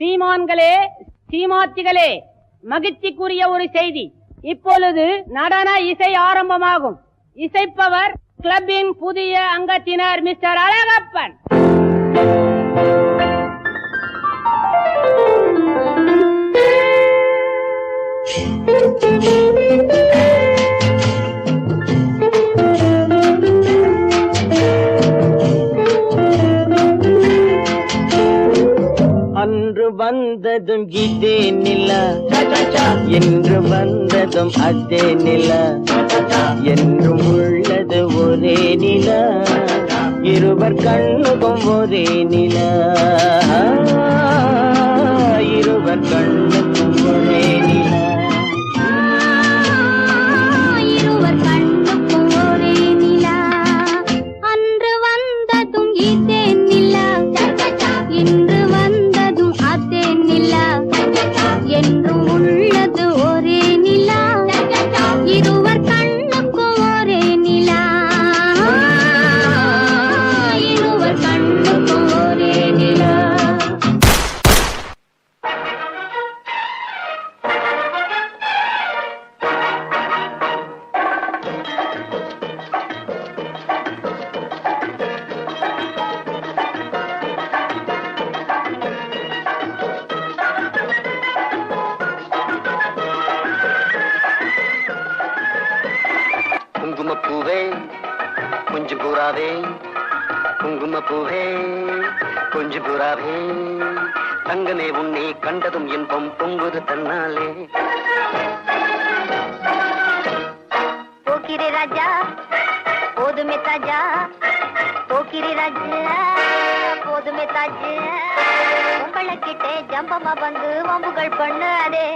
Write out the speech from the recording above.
சீமான்களே, சீமாத்திகளே, மகிழ்ச்சிக்குரிய ஒரு செய்தி. இப்பொழுது நடன இசை ஆரம்பமாகும். இசைப்பவர் கிளப்பின் புதிய அங்கத்தினர் மிஸ்டர் அழகப்பன். அன்று வந்ததும் இதே நிலா, என்று வந்ததும் அதே நிலா, என்றும் உள்ளது ஒரே நிலா, இருவர் கண்ணுக்கும் ஒரே நிலா, இருவர் கண்ணுக்கும் ஒரே நிலா. குங்குமப்பூவே கொஞ்சு புறாவே, குங்குமப்பூவே கொஞ்சு புறாவே, தங்கமே உன்னை கண்டதும் இன்பம் பொங்குது தன்னாலே. போக்கிரி ராஜா போதுமே தாஜா, போக்கிரி ராஜா போதுமே தாஜா, உங்களை கிட்டே ஜம்பமா வந்து வம்புகள் பண்ணாதே.